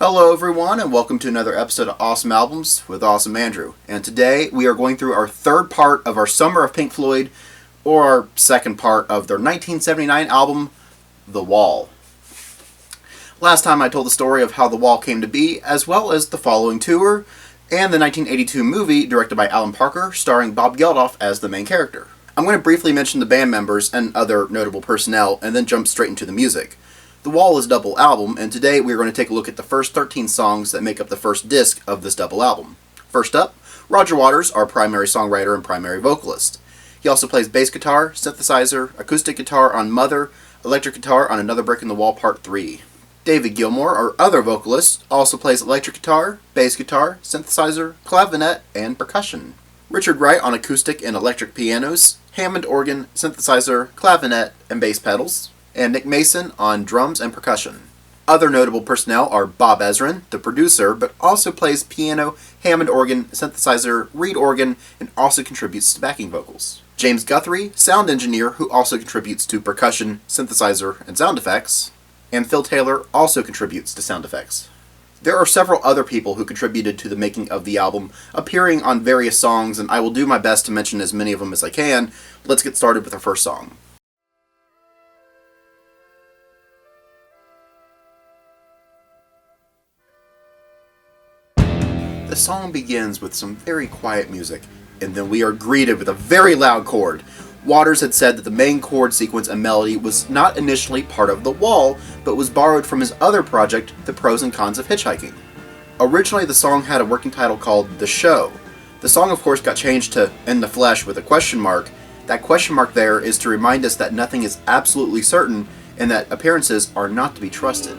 Hello everyone and welcome to another episode of Awesome Albums with Awesome Andrew. And today we are going through our third part of our Summer of Pink Floyd, or our second part of their 1979 album, The Wall. Last time I told the story of how The Wall came to be, as well as the following tour, and the 1982 movie directed by Alan Parker, starring Bob Geldof as the main character. I'm going to briefly mention the band members and other notable personnel, and then jump straight into the music. The Wall is a double album, and today we're going to take a look at the first 13 songs that make up the first disc of this double album. First up, Roger Waters, our primary songwriter and primary vocalist. He also plays bass guitar, synthesizer, acoustic guitar on Mother, electric guitar on Another Brick in the Wall Part 3. David Gilmour, our other vocalist, also plays electric guitar, bass guitar, synthesizer, clavinet, and percussion. Richard Wright on acoustic and electric pianos, Hammond organ, synthesizer, clavinet, and bass pedals. And Nick Mason on drums and percussion. Other notable personnel are Bob Ezrin, the producer, but also plays piano, Hammond organ, synthesizer, reed organ, and also contributes to backing vocals. James Guthrie, sound engineer, who also contributes to percussion, synthesizer, and sound effects. And Phil Taylor also contributes to sound effects. There are several other people who contributed to the making of the album, appearing on various songs, and I will do my best to mention as many of them as I can. Let's get started with our first song. The song begins with some very quiet music, and then we are greeted with a very loud chord. Waters had said that the main chord sequence and melody was not initially part of The Wall, but was borrowed from his other project, The Pros and Cons of Hitchhiking. Originally, the song had a working title called The Show. The song, of course, got changed to In the Flesh with a question mark. That question mark there is to remind us that nothing is absolutely certain, and that appearances are not to be trusted.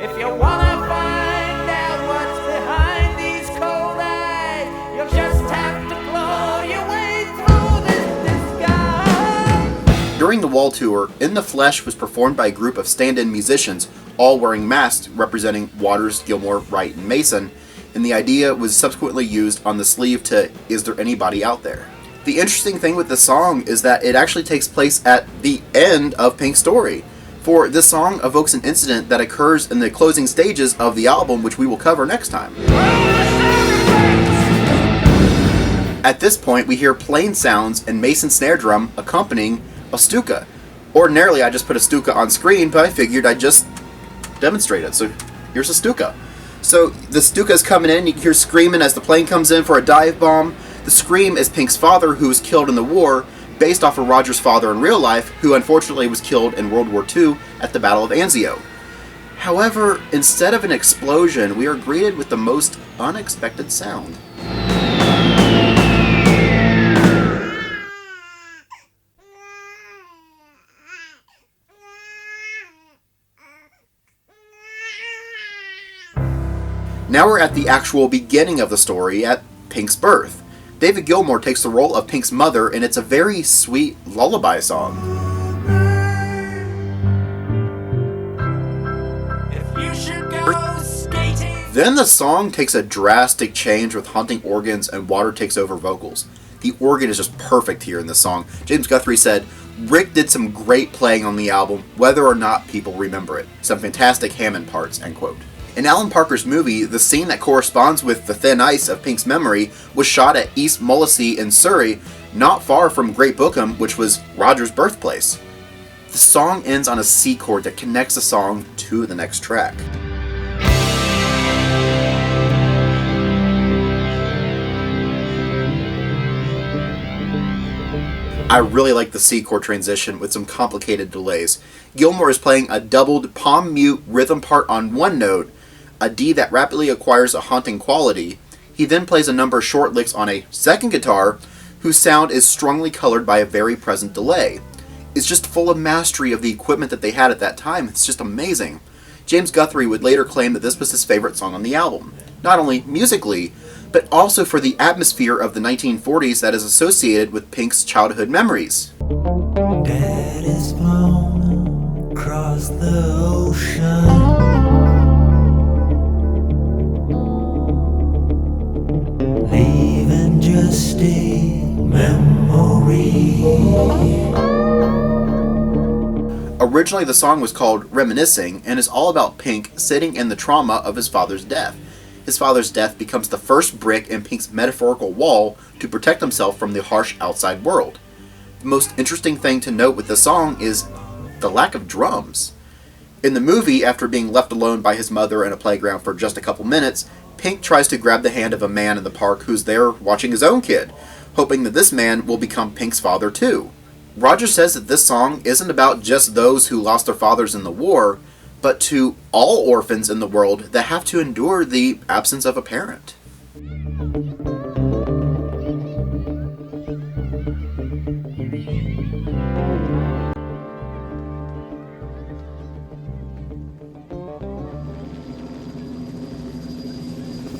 If you wanna find out what's behind these cold eyes, you'll just have to claw your way through this disguise. During the Wall tour, In the Flesh was performed by a group of stand-in musicians, all wearing masks representing Waters, Gilmour, Wright, and Mason, and the idea was subsequently used on the sleeve to Is There Anybody Out There? The interesting thing with the song is that it actually takes place at the end of Pink's story. For this song evokes an incident that occurs in the closing stages of the album, which we will cover next time. At this point, we hear plain sounds and Mason's snare drum accompanying a stuka. Ordinarily, I just put a stuka on screen, but I figured I'd just demonstrate it. So here's a stuka. So the stuka is coming in, you can hear screaming as the plane comes in for a dive bomb. The scream is Pink's father, who was killed in the war, based off of Roger's father in real life, who unfortunately was killed in World War II at the Battle of Anzio. However, instead of an explosion, we are greeted with the most unexpected sound. Now we're at the actual beginning of the story, at Pink's birth. David Gilmour takes the role of Pink's mother, and it's a very sweet lullaby song. If you should go skating. Then the song takes a drastic change with haunting organs and Water takes over vocals. The organ is just perfect here in this song. James Guthrie said, "Rick did some great playing on the album, whether or not people remember it. Some fantastic Hammond parts," end quote. In Alan Parker's movie, the scene that corresponds with the thin ice of Pink's memory was shot at East Molesey in Surrey, not far from Great Bookham, which was Roger's birthplace. The song ends on a C chord that connects the song to the next track. I really like the C chord transition with some complicated delays. Gilmour is playing a doubled palm mute rhythm part on one note, a D that rapidly acquires a haunting quality. He then plays a number of short licks on a second guitar, whose sound is strongly colored by a very present delay. It's just full of mastery of the equipment that they had at that time. It's just amazing. James Guthrie would later claim that this was his favorite song on the album, not only musically, but also for the atmosphere of the 1940s that is associated with Pink's childhood memories. Dad is blown across the ocean, leaving just a memory. Originally, the song was called Reminiscing and is all about Pink sitting in the trauma of his father's death. His father's death becomes the first brick in Pink's metaphorical wall to protect himself from the harsh outside world. The most interesting thing to note with the song is the lack of drums. In the movie, after being left alone by his mother in a playground for just a couple minutes, Pink tries to grab the hand of a man in the park who's there watching his own kid, hoping that this man will become Pink's father too. Roger says that this song isn't about just those who lost their fathers in the war, but to all orphans in the world that have to endure the absence of a parent.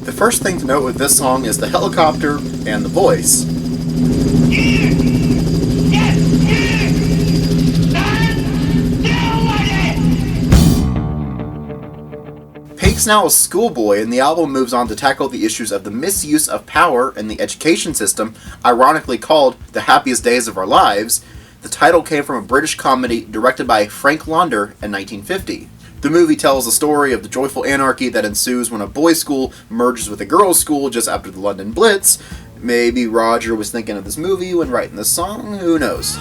The first thing to note with this song is the helicopter and the voice. Pink's now a schoolboy, and the album moves on to tackle the issues of the misuse of power in the education system, ironically called The Happiest Days of Our Lives. The title came from a British comedy directed by Frank Launder in 1950. The movie tells the story of the joyful anarchy that ensues when a boys' school merges with a girls' school just after the London Blitz. Maybe Roger was thinking of this movie when writing this song, who knows?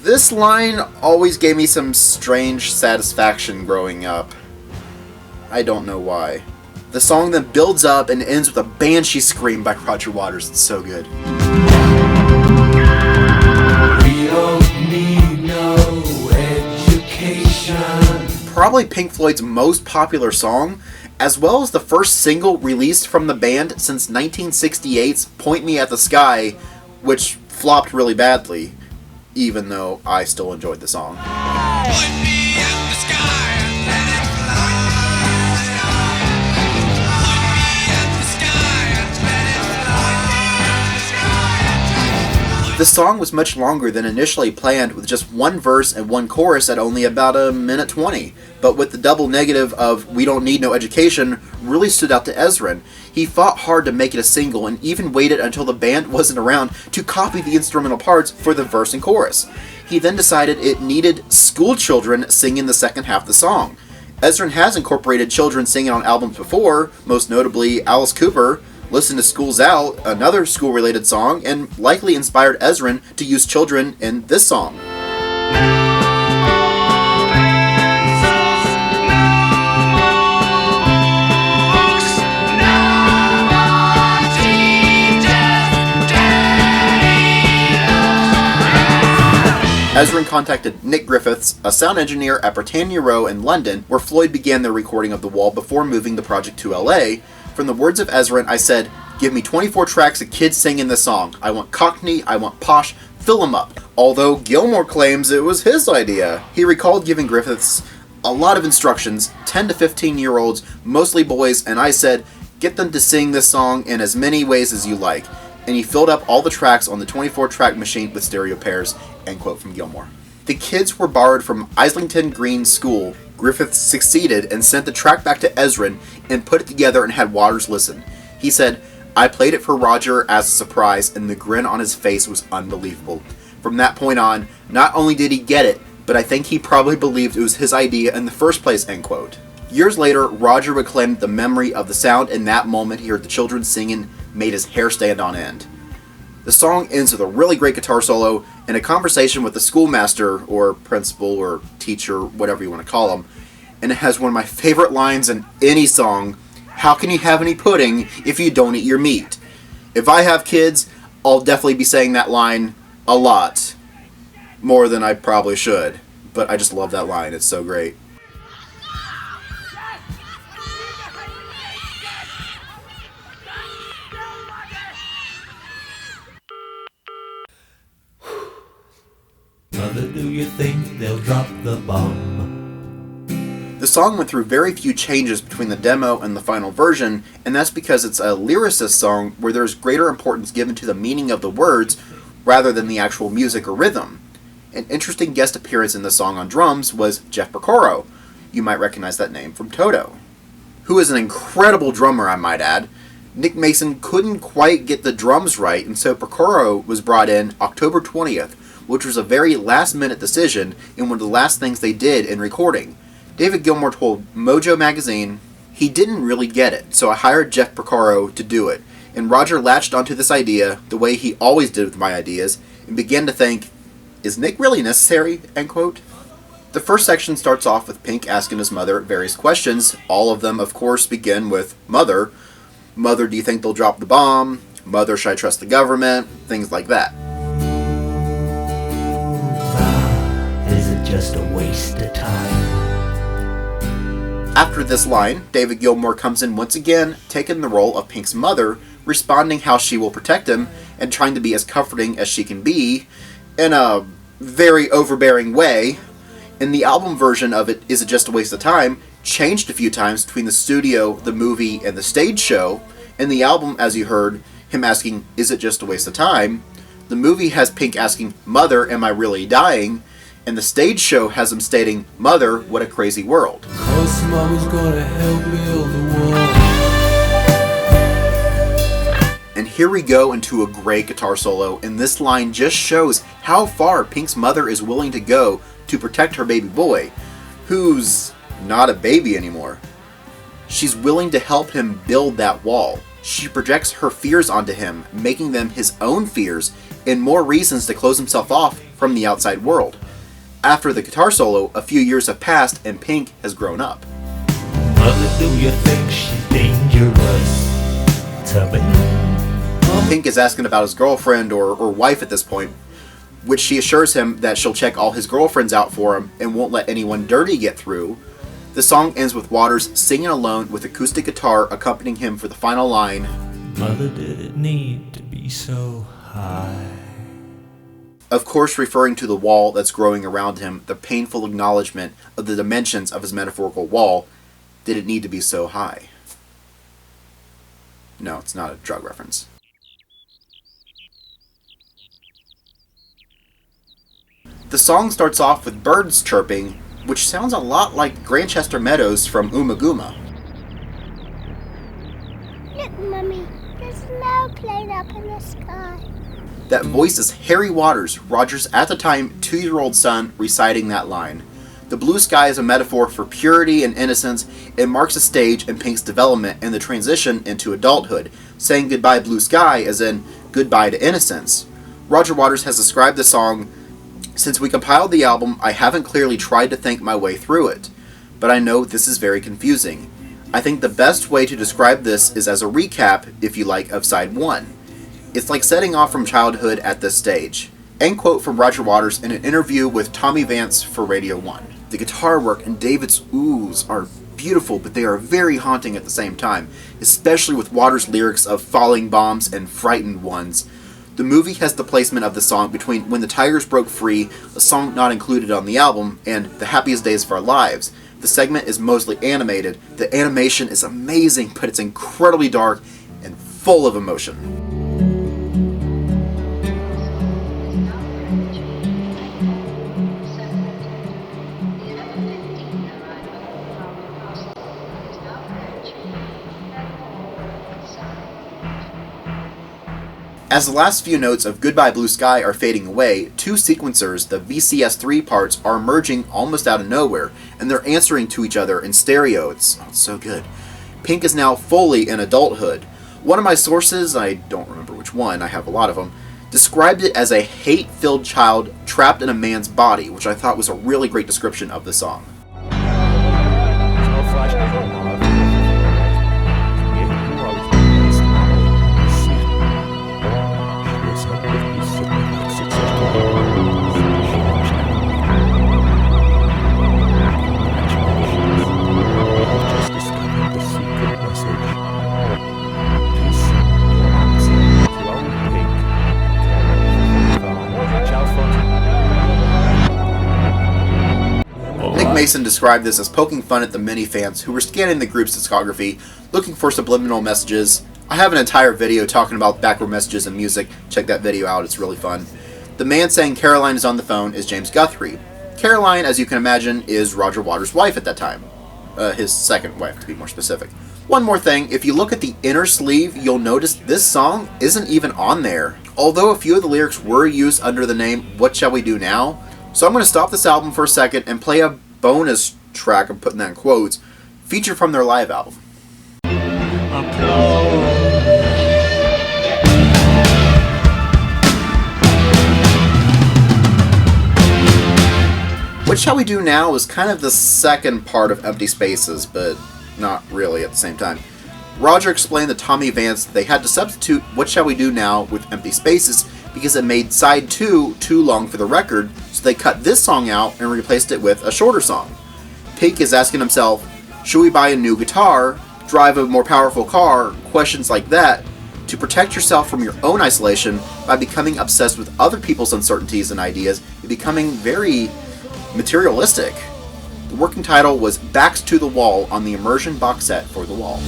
This line always gave me some strange satisfaction growing up. I don't know why. The song then builds up and ends with a banshee scream by Roger Waters. It's so good. We don't need no education. Probably Pink Floyd's most popular song, as well as the first single released from the band since 1968's Point Me at the Sky, which flopped really badly, even though I still enjoyed the song. Point me at the sky and let it fly. Point me at the sky and let it fly. The song was much longer than initially planned, with just one verse and one chorus at only about a minute 20. But with the double negative of "we don't need no education" really stood out to Ezrin. He fought hard to make it a single and even waited until the band wasn't around to copy the instrumental parts for the verse and chorus. He then decided it needed school children singing the second half of the song. Ezrin has incorporated children singing on albums before, most notably Alice Cooper. Listen to School's Out, another school-related song, and likely inspired Ezrin to use children in this song. Ezrin contacted Nick Griffiths, a sound engineer at Britannia Row in London, where Floyd began their recording of The Wall before moving the project to LA. From the words of Ezrin, I said, "Give me 24 tracks of kids singing this song. I want Cockney, I want posh, fill them up." Although Gilmour claims it was his idea. He recalled giving Griffiths a lot of instructions, 10 to 15-year-olds, mostly boys, and I said, "Get them to sing this song in as many ways as you like." And he filled up all the tracks on the 24-track machine with stereo pairs, end quote from Gilmour. The kids were borrowed from Islington Green School. Griffiths succeeded and sent the track back to Ezrin and put it together and had Waters listen. He said, "I played it for Roger as a surprise, and the grin on his face was unbelievable. From that point on, not only did he get it, but I think he probably believed it was his idea in the first place," end quote. Years later, Roger would claim the memory of the sound in that moment he heard the children singing made his hair stand on end. The song ends with a really great guitar solo and a conversation with the schoolmaster, or principal, or teacher, whatever you want to call him, and it has one of my favorite lines in any song: "How can you have any pudding if you don't eat your meat?" If I have kids, I'll definitely be saying that line a lot. More than I probably should, but I just love that line. It's so great. Mother, do you think they'll drop the bomb? The song went through very few changes between the demo and the final version, and that's because it's a lyricist song where there's greater importance given to the meaning of the words rather than the actual music or rhythm. An interesting guest appearance in the song on drums was Jeff Porcaro. You might recognize that name from Toto, who is an incredible drummer, I might add. Nick Mason couldn't quite get the drums right, and so Porcaro was brought in October 20th, which was a very last-minute decision and one of the last things they did in recording. David Gilmour told Mojo magazine, "He didn't really get it, so I hired Jeff Porcaro to do it, and Roger latched onto this idea the way he always did with my ideas, and began to think, is Nick really necessary?" End quote. The first section starts off with Pink asking his mother various questions. All of them, of course, begin with Mother. Mother, do you think they'll drop the bomb? Mother, should I trust the government? Things like that. Is it just a waste of time? After this line, David Gilmour comes in once again, taking the role of Pink's mother, responding how she will protect him, and trying to be as comforting as she can be, in a very overbearing way. In the album version of it, Is It Just a Waste of Time, changed a few times between the studio, the movie, and the stage show. In the album, as you heard, him asking, "Is it just a waste of time?" The movie has Pink asking, "Mother, am I really dying?" And the stage show has him stating, "Mother, what a crazy world." 'Cause Mama's gonna help build the wall. And here we go into a great guitar solo, and this line just shows how far Pink's mother is willing to go to protect her baby boy, who's not a baby anymore. She's willing to help him build that wall. She projects her fears onto him, making them his own fears, and more reasons to close himself off from the outside world. After the guitar solo, a few years have passed and Pink has grown up. Mother, do you think she's dangerous to me? Pink is asking about his girlfriend or wife at this point, which she assures him that she'll check all his girlfriends out for him and won't let anyone dirty get through. The song ends with Waters singing alone with acoustic guitar accompanying him for the final line. Mother, did it need to be so high? Of course, referring to the wall that's growing around him, the painful acknowledgement of the dimensions of his metaphorical wall. Did it need to be so high? No, it's not a drug reference. The song starts off with birds chirping, which sounds a lot like Grantchester Meadows from Umaguma. Look, Mummy, there's an airplane up in the sky. That voice is Harry Waters, Roger's at the time 2-year-old son, reciting that line. The blue sky is a metaphor for purity and innocence. It marks a stage in Pink's development and the transition into adulthood, saying goodbye blue sky as in goodbye to innocence. Roger Waters has described the song, "Since we compiled the album, I haven't clearly tried to think my way through it, but I know this is very confusing. I think the best way to describe this is as a recap, if you like, of side 1. It's like setting off from childhood at this stage." End quote from Roger Waters in an interview with Tommy Vance for Radio 1. The guitar work and David's oohs are beautiful, but they are very haunting at the same time, especially with Waters' lyrics of falling bombs and frightened ones. The movie has the placement of the song between When the Tigers Broke Free, a song not included on the album, and The Happiest Days of Our Lives. The segment is mostly animated. The animation is amazing, but it's incredibly dark and full of emotion. As the last few notes of Goodbye Blue Sky are fading away, two sequencers, the VCS3 parts, are emerging almost out of nowhere, and they're answering to each other in stereo. It's so good. Pink is now fully in adulthood. One of my sources, I don't remember which one, I have a lot of them, described it as a hate-filled child trapped in a man's body, which I thought was a really great description of the song. Mason described this as poking fun at the many fans who were scanning the group's discography, looking for subliminal messages. I have an entire video talking about backward messages in music. Check that video out, it's really fun. The man saying Caroline is on the phone is James Guthrie. Caroline, as you can imagine, is Roger Waters' wife at that time. His second wife, to be more specific. One more thing, if you look at the inner sleeve, you'll notice this song isn't even on there, although a few of the lyrics were used under the name What Shall We Do Now? So I'm going to stop this album for a second and play a bonus track, I'm putting that in quotes, featured from their live album. What Shall We Do Now is kind of the second part of Empty Spaces, but not really at the same time. Roger explained to Tommy Vance they had to substitute What Shall We Do Now with Empty Spaces because it made side 2 too long for the record, so they cut this song out and replaced it with a shorter song. Pink is asking himself, should we buy a new guitar, drive a more powerful car, questions like that, to protect yourself from your own isolation by becoming obsessed with other people's uncertainties and ideas and becoming very materialistic. The working title was Backs to the Wall on the Immersion box set for The Wall.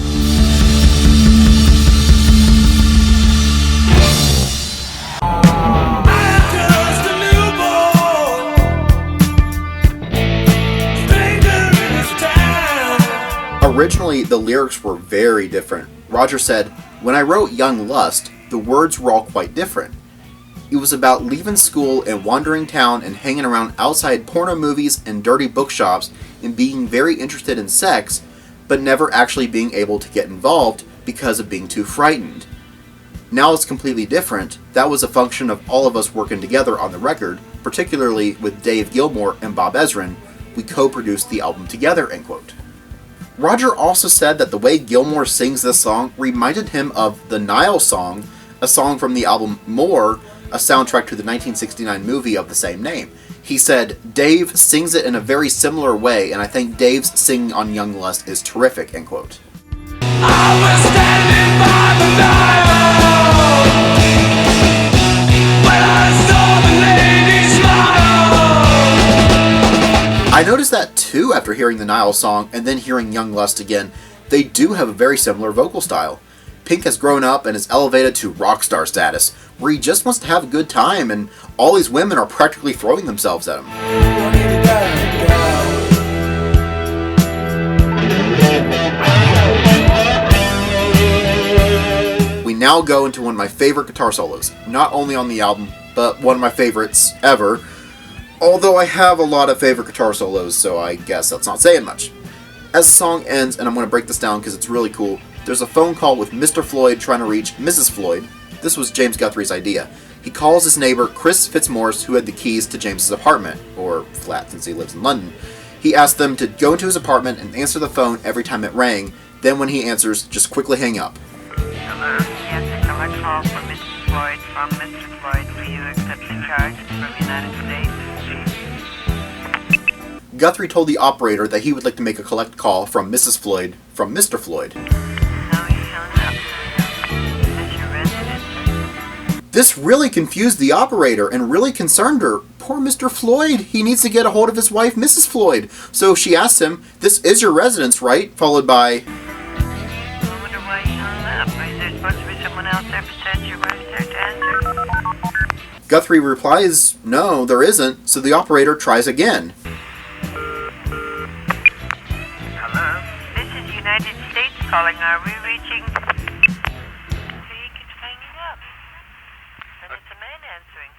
Originally, the lyrics were very different. Roger said, when I wrote Young Lust, the words were all quite different. It was about leaving school and wandering town and hanging around outside porno movies and dirty bookshops and being very interested in sex, but never actually being able to get involved because of being too frightened. Now it's completely different. That was a function of all of us working together on the record, particularly with Dave Gilmour and Bob Ezrin. We co-produced the album together, end quote. Roger also said that the way Gilmour sings this song reminded him of the Nile song, a song from the album More, a soundtrack to the 1969 movie of the same name. He said, Dave sings it in a very similar way, and I think Dave's singing on Young Lust is terrific, end quote. I was standing by the Nile when I saw the lady smile. I noticed that too after hearing the Nile song and then hearing Young Lust again. They do have a very similar vocal style. Pink has grown up and is elevated to rock star status, where he just wants to have a good time, and all these women are practically throwing themselves at him. We now go into one of my favorite guitar solos, not only on the album, but one of my favorites ever, although I have a lot of favorite guitar solos, so I guess that's not saying much. As the song ends, and I'm going to break this down because it's really cool, there's a phone call with Mr. Floyd trying to reach Mrs. Floyd. This was James Guthrie's idea. He calls his neighbor Chris Fitzmaurice, who had the keys to James's apartment, or flat since he lives in London. He asked them to go into his apartment and answer the phone every time it rang. Then when he answers, just quickly hang up. Hello, yes, I got a call from Mrs. Floyd, from Mr. Floyd. Will you accept the charge from United States? Guthrie told the operator that he would like to make a collect call from Mrs. Floyd from Mr. Floyd. No, he hung up. Is this your residence? This really confused the operator and really concerned her. Poor Mr. Floyd, he needs to get a hold of his wife, Mrs. Floyd. So she asked him, this is your residence, right? Followed by, I wonder why he hung up. Is there supposed to be someone else there besides your wife there to answer? Guthrie replies, no, there isn't. So the operator tries again. Hello? This is United States calling. Are we reaching? He keeps hanging up. And it's a man answering.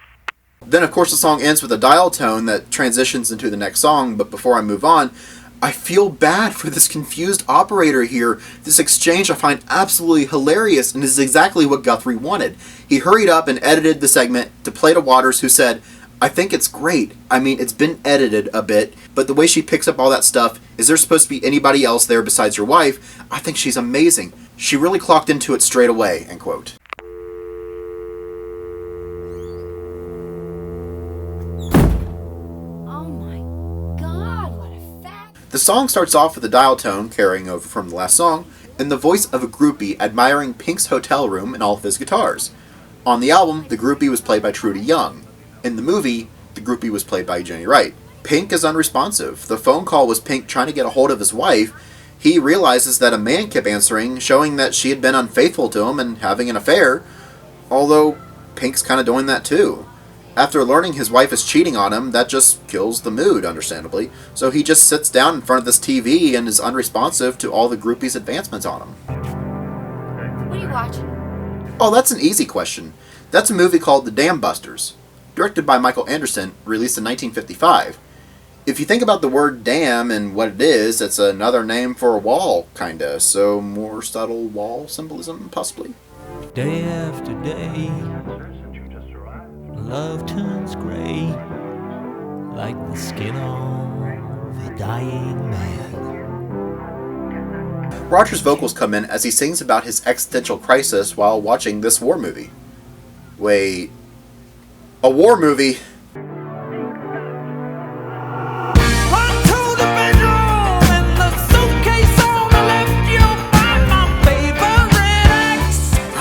Then, of course, the song ends with a dial tone that transitions into the next song, but before I move on, I feel bad for this confused operator here. This exchange I find absolutely hilarious and is exactly what Guthrie wanted. He hurried up and edited the segment to play to Waters, who said, I think it's great. I mean, it's been edited a bit, but the way she picks up all that stuff, is there supposed to be anybody else there besides your wife? I think she's amazing. She really clocked into it straight away, end quote. The song starts off with a dial tone carrying over from the last song, and the voice of a groupie admiring Pink's hotel room and all of his guitars. On the album, the groupie was played by Trudy Young. In the movie, the groupie was played by Jenny Wright. Pink is unresponsive. The phone call was Pink trying to get a hold of his wife. He realizes that a man kept answering, showing that she had been unfaithful to him and having an affair, although Pink's kind of doing that too. After learning his wife is cheating on him, that just kills the mood, understandably. So he just sits down in front of this TV and is unresponsive to all the groupies' advancements on him. What are you watching? Oh, that's an easy question. That's a movie called The Dam Busters, directed by Michael Anderson, released in 1955. If you think about the word dam and what it is, it's another name for a wall, kinda. So more subtle wall symbolism, possibly. Day after day, love turns gray, like the skin of a dying man. Roger's vocals come in as he sings about his existential crisis while watching this war movie. Wait, a war movie?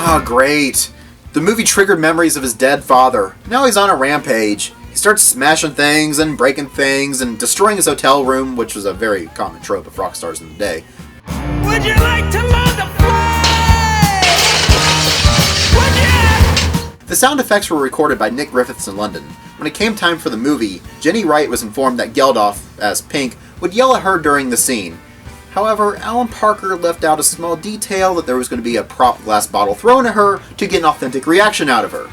Ah, great. The movie triggered memories of his dead father. Now he's on a rampage. He starts smashing things and breaking things and destroying his hotel room, which was a very common trope of rock stars in the day. Would you like to learn to fly? Would you? The sound effects were recorded by Nick Griffiths in London. When it came time for the movie, Jenny Wright was informed that Geldof, as Pink, would yell at her during the scene. However, Alan Parker left out a small detail that there was going to be a prop glass bottle thrown at her to get an authentic reaction out of her.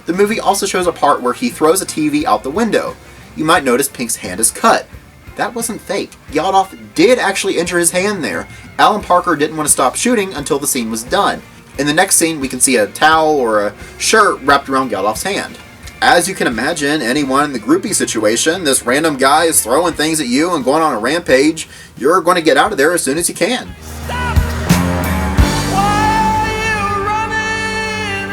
The movie also shows a part where he throws a TV out the window. You might notice Pink's hand is cut. That wasn't fake. Geldof did actually injure his hand there. Alan Parker didn't want to stop shooting until the scene was done. In the next scene, we can see a towel or a shirt wrapped around Geldof's hand. As you can imagine, anyone in the groupie situation, this random guy is throwing things at you and going on a rampage, you're going to get out of there as soon as you can. Stop! Why are you running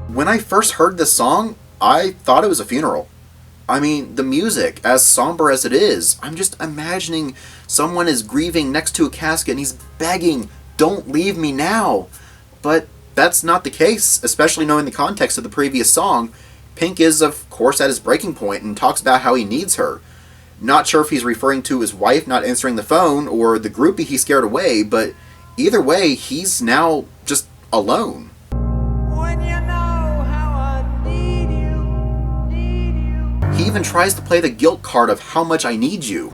away? When I first heard this song, I thought it was a funeral. I mean, the music, as somber as it is, I'm just imagining someone is grieving next to a casket and he's begging, "Don't leave me now." But that's not the case, especially knowing the context of the previous song. Pink is, of course, at his breaking point and talks about how he needs her. Not sure if he's referring to his wife not answering the phone or the groupie he scared away, but either way, he's now just alone. When you know how I need you. He even tries to play the guilt card of how much I need you.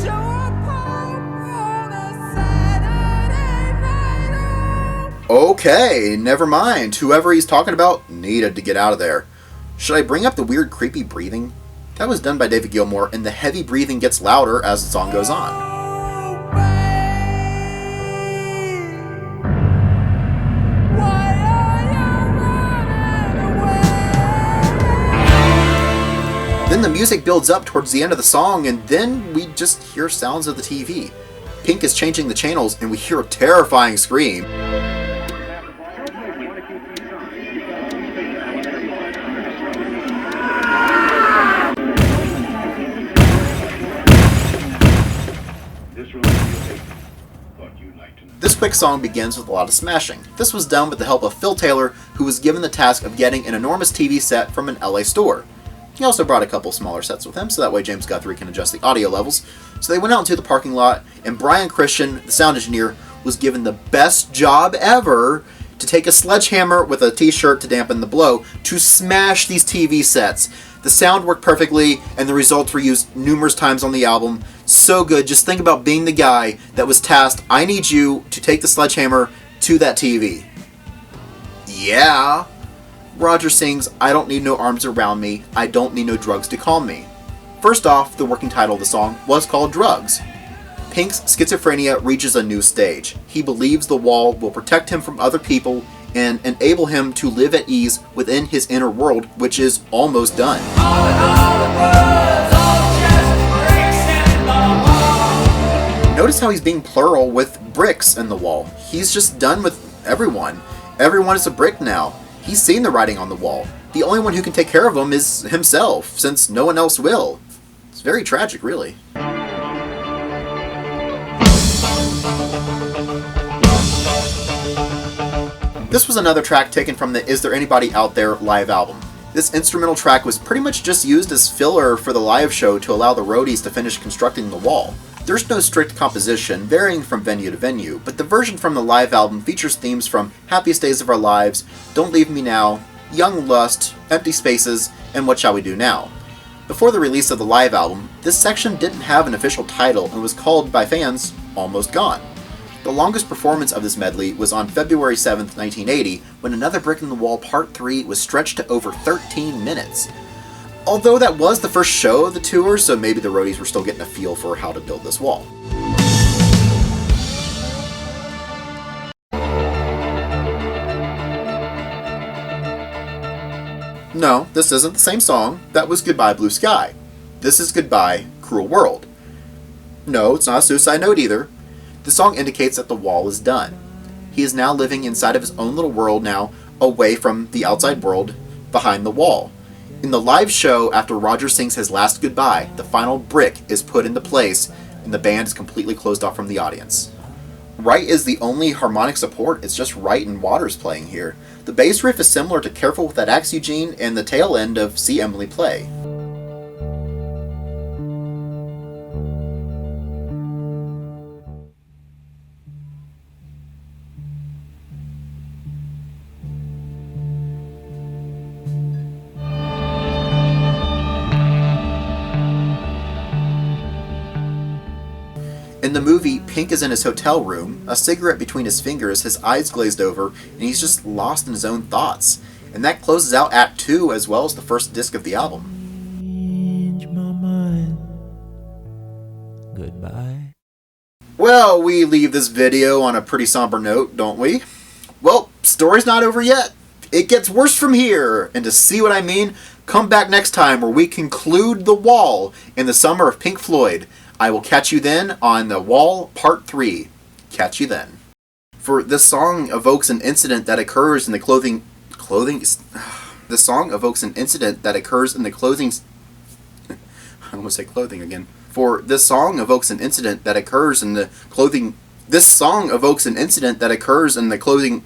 Show up home on a Saturday night. Okay, never mind. Whoever he's talking about needed to get out of there. Should I bring up the weird creepy breathing? That was done by David Gilmour, and the heavy breathing gets louder as the song goes on. Oh, babe. Why are you running away? Then the music builds up towards the end of the song, and then we just hear sounds of the TV. Pink is changing the channels, and we hear a terrifying scream. This quick song begins with a lot of smashing. This was done with the help of Phil Taylor, who was given the task of getting an enormous TV set from an LA store. He also brought a couple smaller sets with him, so that way James Guthrie can adjust the audio levels. So they went out into the parking lot, and Brian Christian, the sound engineer, was given the best job ever to take a sledgehammer with a t-shirt to dampen the blow to smash these TV sets. The sound worked perfectly, and the results were used numerous times on the album. So good. Just think about being the guy that was tasked, "I need you to take the sledgehammer to that TV." Yeah. Roger sings, "I don't need no arms around me. I don't need no drugs to calm me." First off, the working title of the song was called Drugs. Pink's schizophrenia reaches a new stage. He believes the wall will protect him from other people and enable him to live at ease within his inner world, which is almost done. Notice how he's being plural with bricks in the wall. He's just done with everyone. Everyone is a brick now. He's seen the writing on the wall. The only one who can take care of him is himself, since no one else will. It's very tragic, really. This was another track taken from the Is There Anybody Out There live album. This instrumental track was pretty much just used as filler for the live show to allow the roadies to finish constructing the wall. There's no strict composition, varying from venue to venue, but the version from the live album features themes from Happiest Days of Our Lives, Don't Leave Me Now, Young Lust, Empty Spaces, and What Shall We Do Now. Before the release of the live album, this section didn't have an official title and was called by fans Almost Gone. The longest performance of this medley was on February 7th, 1980, when Another Brick in the Wall Part 3 was stretched to over 13 minutes. Although that was the first show of the tour, so maybe the roadies were still getting a feel for how to build this wall. No, this isn't the same song. That was Goodbye Blue Sky. This is Goodbye Cruel World. No, it's not a suicide note either. The song indicates that the wall is done. He is now living inside of his own little world now, away from the outside world, behind the wall. In the live show, after Roger sings his last goodbye, the final brick is put into place, and the band is completely closed off from the audience. Wright is the only harmonic support, it's just Wright and Waters playing here. The bass riff is similar to Careful with That Axe, Eugene, and the tail end of See Emily Play. In the movie, Pink is in his hotel room, a cigarette between his fingers, his eyes glazed over, and he's just lost in his own thoughts. And that closes out Act 2 as well as the first disc of the album. Change my mind. Goodbye. Well, we leave this video on a pretty somber note, don't we? Well, story's not over yet. It gets worse from here. And to see what I mean, come back next time where we conclude The Wall in the Summer of Pink Floyd. I will catch you then on The Wall Part 3. Catch you then. For this song evokes an incident that occurs in the clothing... This song evokes an incident that occurs in the clothing... I almost say clothing again. For this song evokes an incident that occurs in the clothing... This song evokes an incident that occurs in the clothing...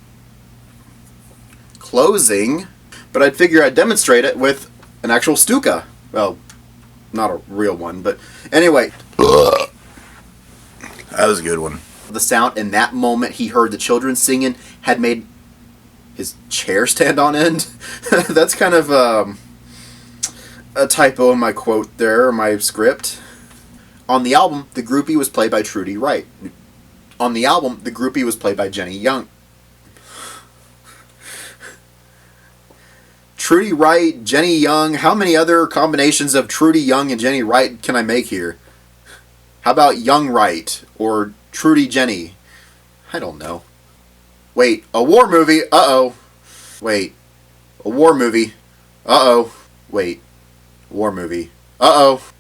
Closing? But I'd figure I'd demonstrate it with an actual Stuka. Well, not a real one, but anyway... That was a good one. The sound in that moment he heard the children singing had made his chair stand on end. That's kind of a typo in my quote there, my script. On the album, the groupie was played by Trudy Wright. On the album, the groupie was played by Jenny Young. Trudy Wright, Jenny Young, how many other combinations of Trudy Young and Jenny Wright can I make here? How about Young Wright or Trudy Jenny? I don't know. Wait, a war movie? Uh-oh. Wait, a war movie? Uh-oh. Wait, a war movie? Uh-oh.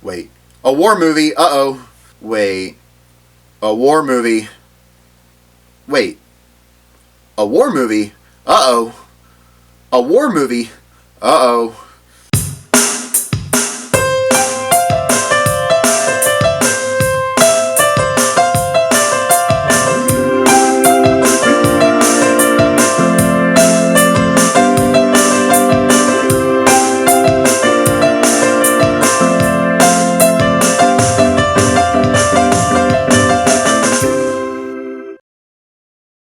Wait, a war movie? Uh-oh. Wait, a war movie? Wait, a war movie? Uh-oh. A war movie? Uh-oh.